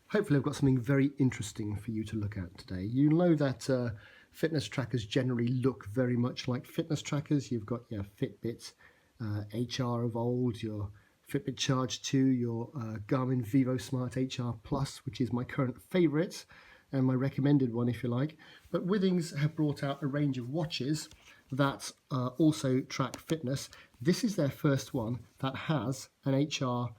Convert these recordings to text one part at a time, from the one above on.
Hopefully I've got something very interesting for you to look at today. You know that fitness trackers generally look very much like fitness trackers. You've got your Fitbit HR of old, your Fitbit Charge 2, your Garmin Vivo Smart HR Plus, which is my current favourite and my recommended one if you like. But Withings have brought out a range of watches that also track fitness. This is their first one that has an HR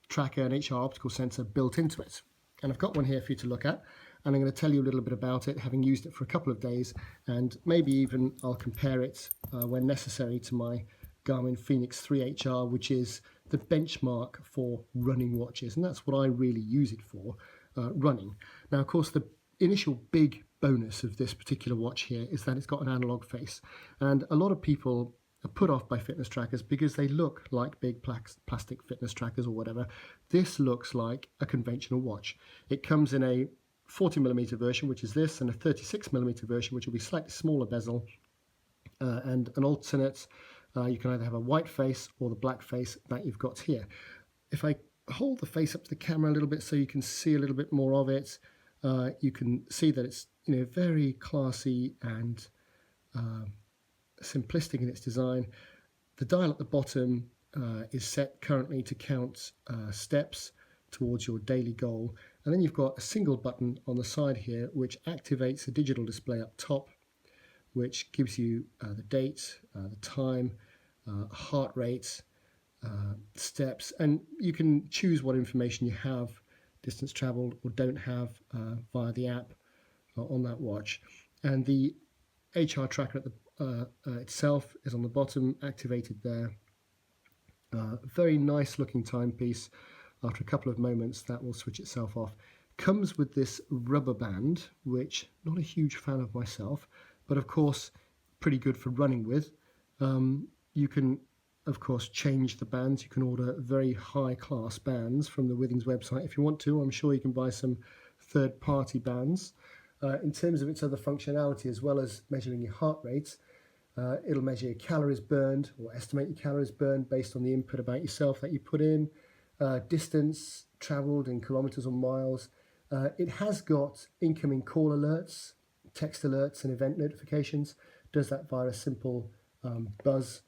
tracker, an HR optical sensor built into it. And I've got one here for you to look at, and I'm going to tell you a little bit about it, having used it for a couple of days, and maybe even I'll compare it when necessary to my Garmin Fenix 3 HR, which is the benchmark for running watches, and that's what I really use it for, running. Now, of course, the initial big bonus of this particular watch here is that it's got an analog face, and a lot of people are put off by fitness trackers because they look like big plastic fitness trackers or whatever. This looks like a conventional watch. It comes in a 40mm version, which is this, and a 36mm version, which will be slightly smaller bezel, and an alternate. You can either have a white face or the black face that you've got here. If I hold the face up to the camera a little bit so you can see a little bit more of it, you can see that it's very classy and simplistic in its design. The dial at the bottom is set currently to count steps towards your daily goal, and then you've got a single button on the side here which activates a digital display up top, which gives you the date, the time, heart rate, steps, and you can choose what information you have, distance traveled or don't have, via the app on that watch. And the HR tracker at the itself is on the bottom, activated there. Very nice looking timepiece. After a couple of moments that will switch itself off. Comes with this rubber band, which not a huge fan of myself, but of course pretty good for running with. You can of course change the bands. You can order very high class bands from the Withings website if you want to. I'm sure you can buy some third-party bands. In terms of its other functionality, as well as measuring your heart rate, it'll measure your calories burned or estimate your calories burned based on the input about yourself that you put in, distance travelled in kilometres or miles. It has got incoming call alerts, text alerts and event notifications. Does that via a simple buzz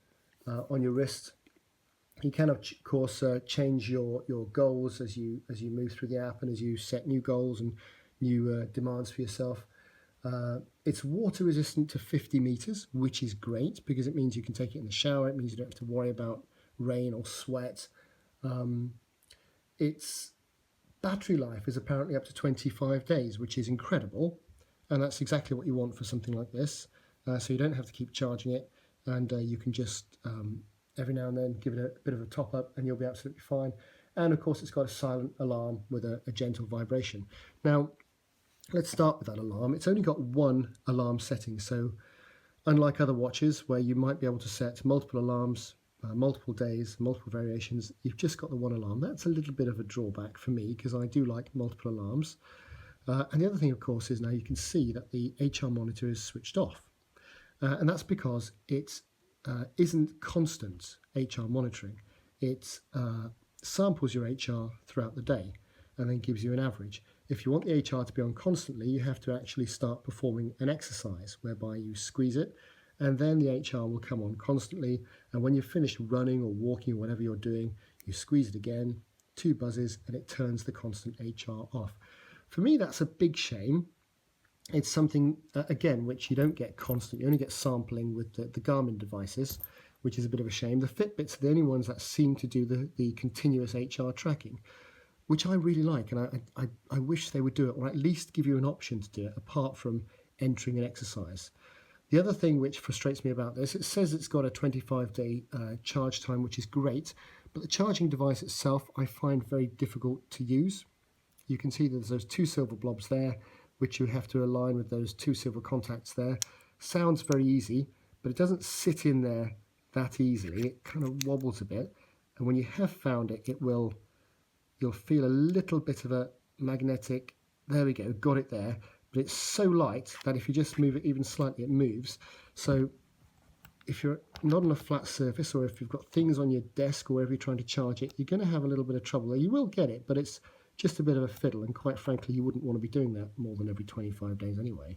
on your wrist. You can of course change your goals as you move through the app and as you set new goals and new demands for yourself. It's water resistant to 50 meters, which is great because it means you can take it in the shower. It means you don't have to worry about rain or sweat. Its battery life is apparently up to 25 days, which is incredible, and that's exactly what you want for something like this. So you don't have to keep charging it, and you can just every now and then give it a bit of a top up and you'll be absolutely fine. And of course it's got a silent alarm with a gentle vibration. Now let's start with that alarm. It's only got one alarm setting, so unlike other watches where you might be able to set multiple alarms, multiple days, multiple variations, you've just got the one alarm. That's a little bit of a drawback for me because I do like multiple alarms. And the other thing of course is now you can see that the HR monitor is switched off. And that's because it isn't constant HR monitoring. It samples your HR throughout the day and then gives you an average. If you want the HR to be on constantly, you have to actually start performing an exercise whereby you squeeze it and then the HR will come on constantly. And when you've finished running or walking or whatever you're doing, you squeeze it again, 2 buzzes, and it turns the constant HR off. For me, that's a big shame. It's something, again, which you don't get constant. You only get sampling with the Garmin devices, which is a bit of a shame. The Fitbits are the only ones that seem to do the continuous HR tracking, which I really like, and I wish they would do it, or at least give you an option to do it, apart from entering an exercise. The other thing which frustrates me about this, it says it's got a 25-day charge time, which is great, but the charging device itself I find very difficult to use. You can see there's those 2 silver blobs there, which you have to align with those 2 silver contacts there. Sounds very easy, but it doesn't sit in there that easily. It kind of wobbles a bit, and when you have found it, you'll feel a little bit of a magnetic, there we go, got it there, but it's so light that if you just move it even slightly, it moves. So if you're not on a flat surface, or if you've got things on your desk or wherever you're trying to charge it, you're going to have a little bit of trouble. You will get it, but it's just a bit of a fiddle, and quite frankly, you wouldn't want to be doing that more than every 25 days anyway.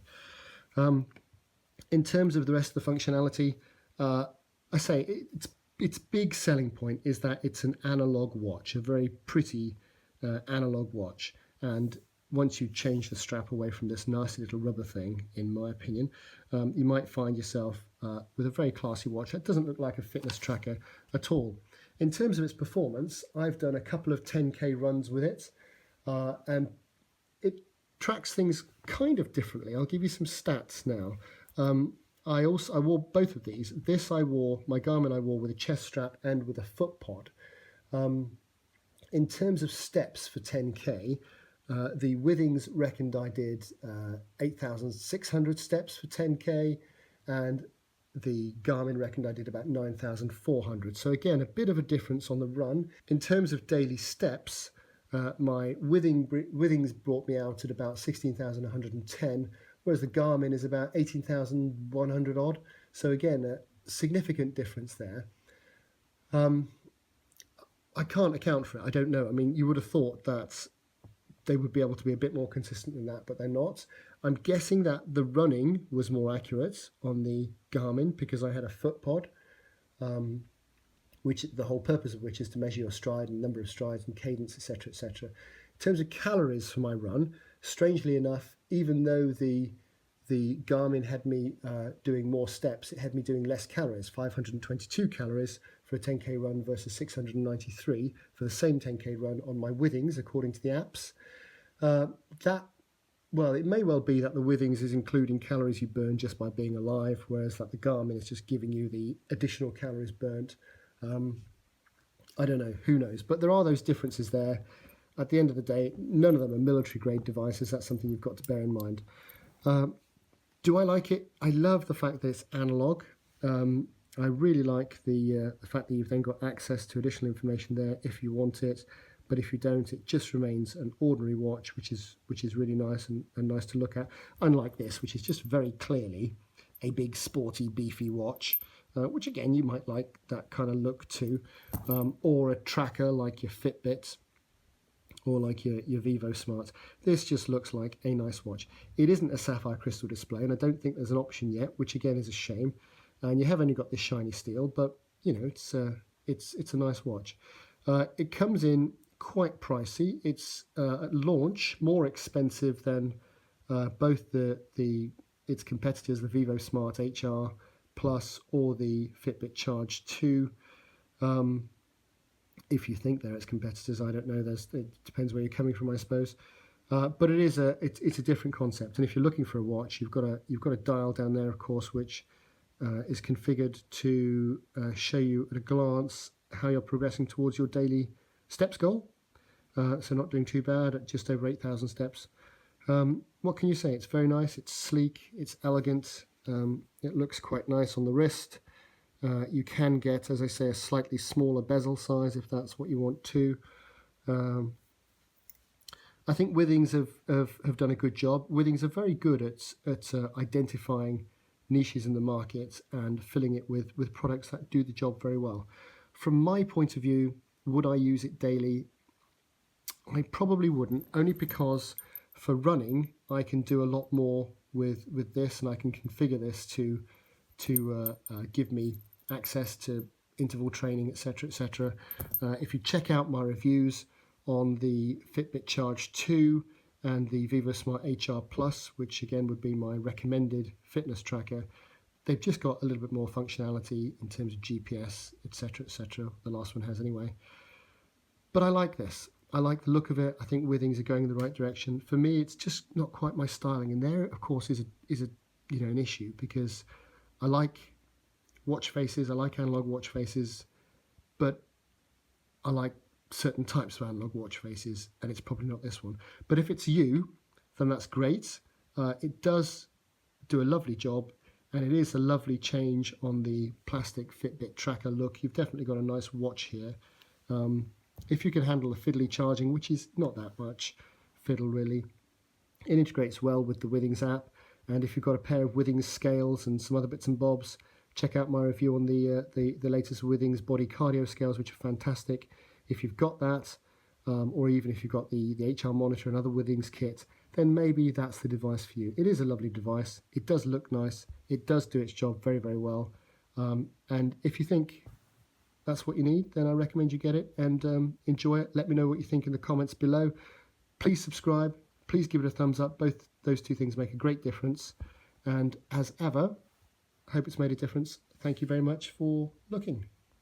In terms of the rest of the functionality, I say its big selling point is that it's an analog watch, a very pretty analog watch. And once you change the strap away from this nasty little rubber thing, in my opinion, you might find yourself with a very classy watch that doesn't look like a fitness tracker at all. In terms of its performance, I've done a couple of 10K runs with it, and it tracks things kind of differently. I'll give you some stats now. I wore both of these. My Garmin I wore with a chest strap and with a foot pod. In terms of steps for 10K, the Withings reckoned I did 8,600 steps for 10K, and the Garmin reckoned I did about 9,400. So again, a bit of a difference on the run. In terms of daily steps, my Withings brought me out at about 16,110, whereas the Garmin is about 18,100 odd. So again, a significant difference there. I can't account for it. I don't know. I mean, you would have thought that they would be able to be a bit more consistent than that, but they're not. I'm guessing that the running was more accurate on the Garmin because I had a foot pod, which the whole purpose of which is to measure your stride and number of strides and cadence, etc., etc. In terms of calories for my run, strangely enough, even though the Garmin had me doing more steps, it had me doing less calories, 522 calories for a 10K run versus 693 for the same 10K run on my Withings, according to the apps. It may well be that the Withings is including calories you burn just by being alive, whereas that the Garmin is just giving you the additional calories burnt. I don't know, who knows? But there are those differences there. At the end of the day, none of them are military-grade devices. That's something you've got to bear in mind. Do I like it? I love the fact that it's analog. I really like the fact that you've then got access to additional information there if you want it. But if you don't, it just remains an ordinary watch, which is really nice and nice to look at. Unlike this, which is just very clearly a big, sporty, beefy watch, which again, you might like that kind of look too. Or a tracker like your Fitbit or like your Vivo Smart. This just looks like a nice watch. It isn't a sapphire crystal display, and I don't think there's an option yet, which again is a shame. And you have only got this shiny steel, but you know it's a nice watch. It comes in quite pricey. It's at launch more expensive than both its competitors, the Vivo Smart HR Plus or the Fitbit Charge 2. If you think they're its competitors, I don't know. It depends where you're coming from, I suppose. But it's a different concept. And if you're looking for a watch, you've got a dial down there, of course, which is configured to show you at a glance how you're progressing towards your daily steps goal. So not doing too bad at just over 8,000 steps. What can you say? It's very nice. It's sleek. It's elegant. It looks quite nice on the wrist. You can get, as I say, a slightly smaller bezel size if that's what you want to. I think Withings have done a good job. Withings are very good at identifying niches in the market and filling it with products that do the job very well. From my point of view, would I use it daily? I probably wouldn't, only because for running I can do a lot more with this, and I can configure this to give me access to interval training, etc., etc. If you check out my reviews on the Fitbit Charge 2 and the Vivo Smart HR Plus, which again would be my recommended fitness tracker, they've just got a little bit more functionality in terms of GPS, etc., etc. The last one has anyway. But I like this. I like the look of it. I think Withings are going in the right direction. For me, it's just not quite my styling, and there, of course, is an issue, because I like watch faces. I like analog watch faces, but I like certain types of analog watch faces, and it's probably not this one. But if it's you, then that's great. It does do a lovely job, and it is a lovely change on the plastic Fitbit tracker look. You've definitely got a nice watch here. If you can handle the fiddly charging, which is not that much fiddle really, it integrates well with the Withings app. And if you've got a pair of Withings scales and some other bits and bobs, check out my review on the latest Withings body cardio scales, which are fantastic. If you've got that, or even if you've got the HR monitor and other Withings kit, then maybe that's the device for you. It is a lovely device. It does look nice. It does do its job very, very well. And if you think that's what you need, then I recommend you get it and enjoy it. Let me know what you think in the comments below. Please subscribe. Please give it a thumbs up. Both those two things make a great difference. And as ever, I hope it's made a difference. Thank you very much for looking.